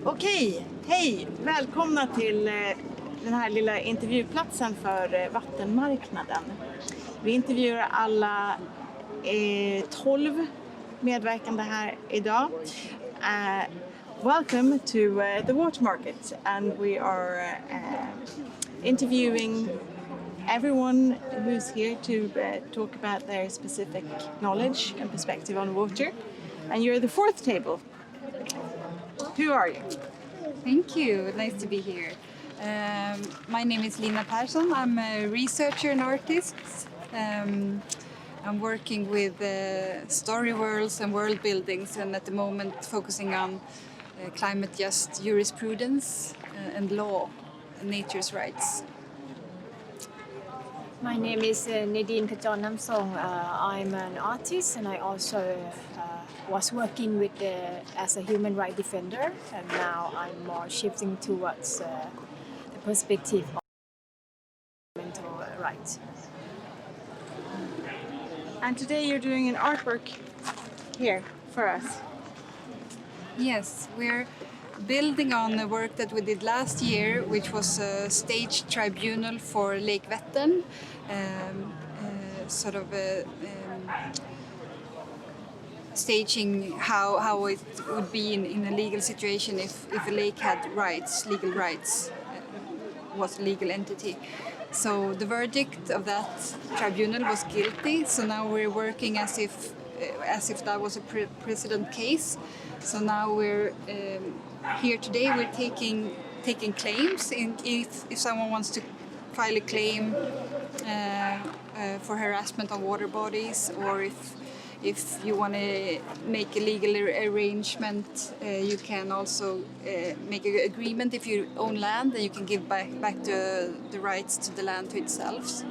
Okej, hej! Välkomna till den här lilla intervjuplatsen för Vattenmarknaden. Vi intervjuar alla 12 medverkande här idag. Welcome to the water market, and we are interviewing everyone who's here to talk about their specific knowledge and perspective on water. And you're the fourth table. Who are you? Thank you. Nice to be here. My name is Lina Persson. I'm a researcher and artist. I'm working with story worlds and world buildings, and at the moment focusing on climate just jurisprudence and law and nature's rights. My name is Nedine Kachornamsong. I'm an artist, and I also was working with as a human rights defender, and now I'm more shifting towards the perspective of fundamental rights. And today you're doing an artwork here for us. Yes, we're building on the work that we did last year, which was a stage tribunal for Lake Vatten, staging how it would be in a legal situation if a lake had rights, legal rights, was a legal entity. So the verdict of that tribunal was guilty. So now we're working as if that was a precedent case. So now we're here today. We're taking claims. If someone wants to file a claim for harassment on water bodies, or if you want to make a legal arrangement, you can also make an agreement. If you own land, then you can give back the rights to the land to itself.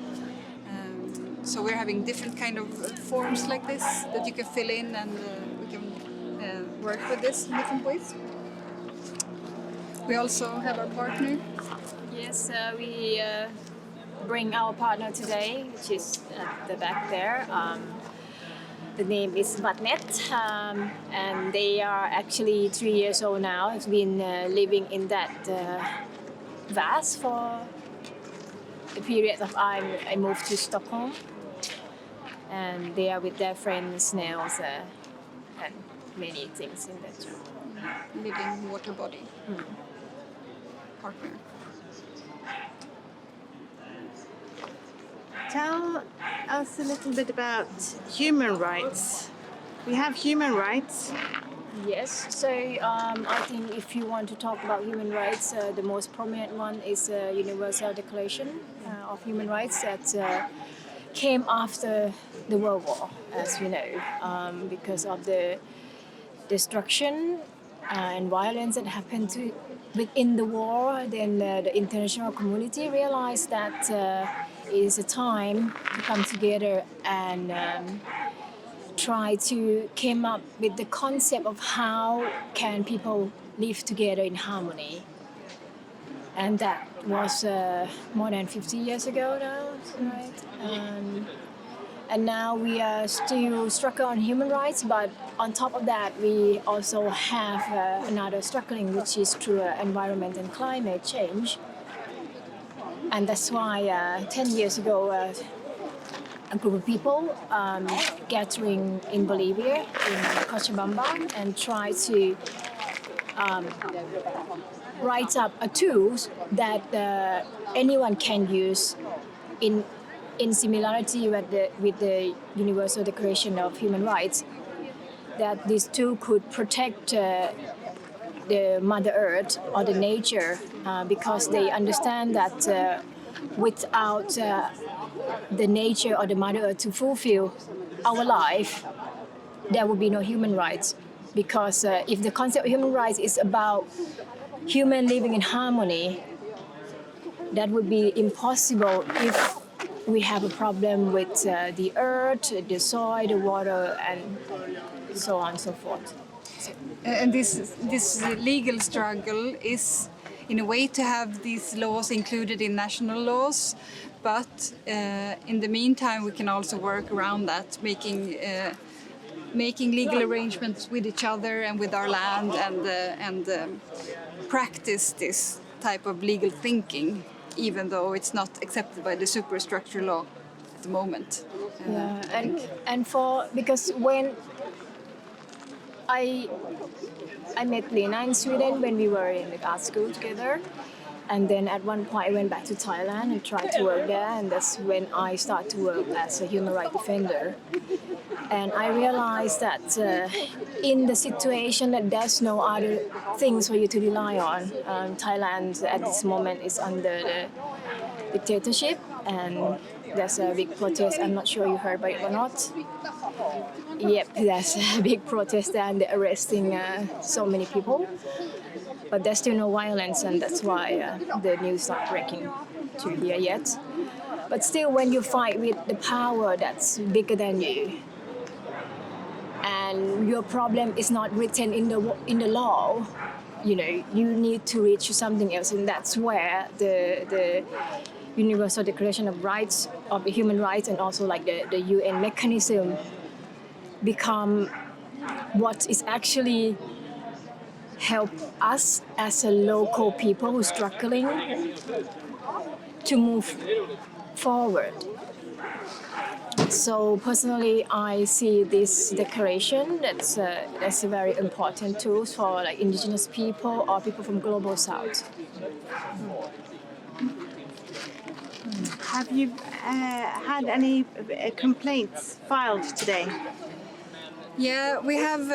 So we're having different kind of forms like this that you can fill in, and we can work with this in different ways. We also have our partner. Yes, we bring our partner today, which is at the back there. The name is Vatten, and they are actually 3 years old now. Have been living in that vase for a period of time. I moved to Stockholm, and they are with their friends, snails, and many things in that. Living water body partner. Tell us a little bit about human rights. We have human rights. Yes, so I think if you want to talk about human rights, the most prominent one is the Universal Declaration of Human Rights that came after the World War, as we know, because of the destruction and violence that happened within the war. Then the international community realized that it is a time to come together and try to come up with the concept of how can people live together in harmony. And that was more than 50 years ago now, right? And now we are still struggling on human rights, but on top of that, we also have another struggling, which is through environment and climate change. And that's why 10 years ago, a group of people gathering in Bolivia, in Cochabamba, and try to write up a tools that anyone can use in similarity with the Universal Declaration of Human Rights, that this tool could protect the Mother Earth or the nature, because they understand that without the nature or the Mother Earth to fulfill our life, there will be no human rights. Because if the concept of human rights is about human living in harmony, that would be impossible if we have a problem with the earth, the soil, the water, and so on and so forth. And this legal struggle is, in a way, to have these laws included in national laws, but in the meantime we can also work around that, making making legal arrangements with each other and with our land and practice this type of legal thinking, even though it's not accepted by the superstructure law at the moment. Because when I met Lina in Sweden when we were in the art school together, and then at one point I went back to Thailand and tried to work there, and that's when I started to work as a human rights defender. And I realized that in the situation that there's no other things for you to rely on. Thailand at this moment is under the dictatorship, and there's a big protest. I'm not sure you heard about it or not. Yep, there's a big protest there and they're arresting so many people. But there's still no violence, and that's why the news is not breaking to here yet. But still, when you fight with the power that's bigger than you, and your problem is not written in the law, you know, you need to reach something else, and that's where the Universal Declaration of Rights, of Human Rights, and also like the UN mechanism become what is actually help us as a local people who's struggling to move forward. So personally, I see this declaration that's a very important tool for like indigenous people or people from Global South. Have you had any complaints filed today? Yeah, we have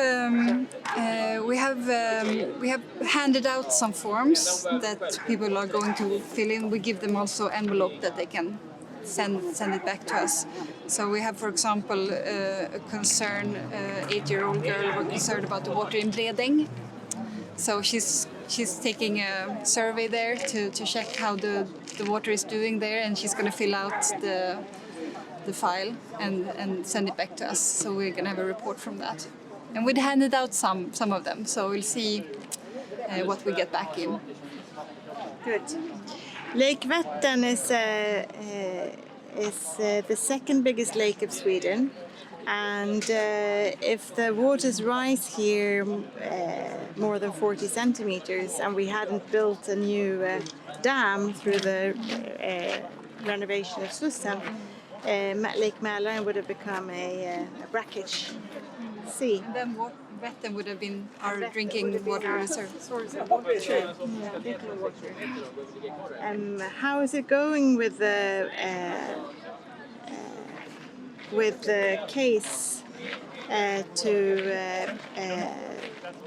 handed out some forms that people are going to fill in. We give them also envelope that they can send it back to us. So we have, for example, a concern, 8-year-old girl was concerned about the water in Bredäng. So she's taking a survey there to check how the water is doing there, and she's going to fill out the file and send it back to us. So we're going to have a report from that. And we'd handed out some of them, so we'll see what we get back in. Good. Lake Vatten is the second biggest lake of Sweden, and if the waters rise here more than 40 centimeters and we hadn't built a new dam through the renovation of Slussen, Lake Mälaren would have become a brackish sea. And then Vatten would have been our drinking water reserve. Source of water. Yeah, drinking water. How is it going with the case to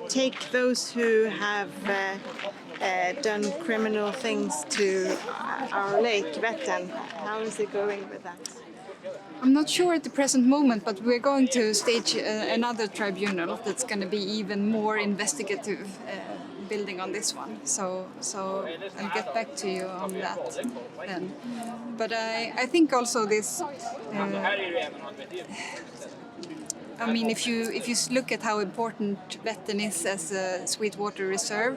take those who have done criminal things to our lake, Vatten? How is it going with that? I'm not sure at the present moment, but we're going to stage another tribunal that's going to be even more investigative, building on this one. So I'll get back to you on that then. But I think also this. I mean, if you look at how important Vatten is as a sweetwater reserve,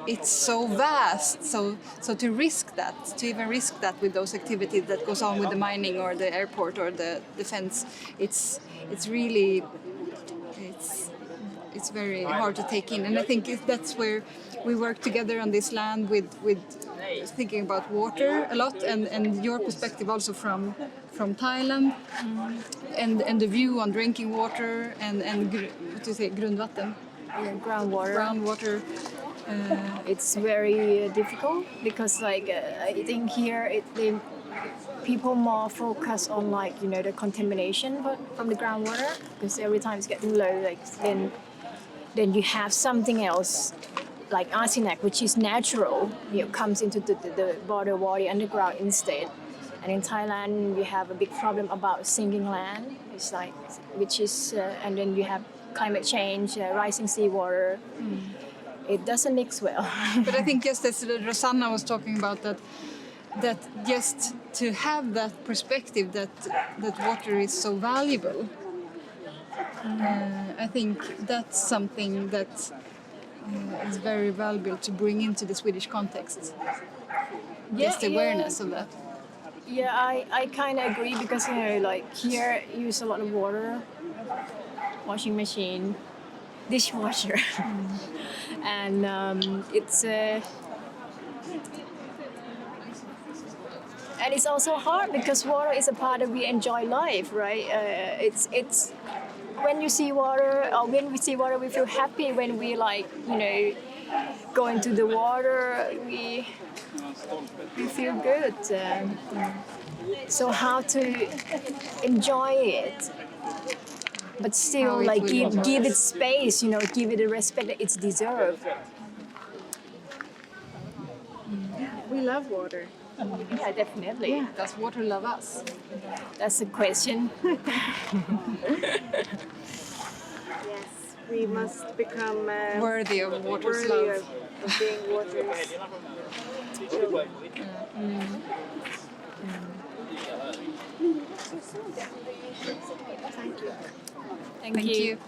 it's so vast. So to risk that, to even risk that with those activities that goes on with the mining or the airport or the defense, it's really it's very hard to take in. And I think that's where we work together on this land with thinking about water a lot, and your perspective also from Thailand, and the view on drinking water and what do you say, grundvatten? Yeah, groundwater. Groundwater. It's very difficult because, like, I think here people more focus on, like, you know, the contamination from the groundwater, because every time it's getting low, like then you have something else like arsenic, which is natural, you know, comes into the border water underground instead. And in Thailand, we have a big problem about sinking land. It's like, which is, and then you have climate change, rising seawater. It doesn't mix well. But I think just as Rosanna was talking about that just to have that perspective that water is so valuable, I think that's something that is very valuable to bring into the Swedish context. Just awareness of that. Yeah, I kind of agree, because, you know, like here you use a lot of water, washing machine, dishwasher, and it's also hard because water is a part of we enjoy life, right? It's when you see water, or when we see water, we feel happy. When we go into the water, we feel good. So how to enjoy it, but still give it space, give it the respect that it's deserved. We love water. Yeah, definitely. Yeah. Does water love us? That's the question. Yes, we must become Worthy of water's worthy love. of being water's children. Thank you. Thank you.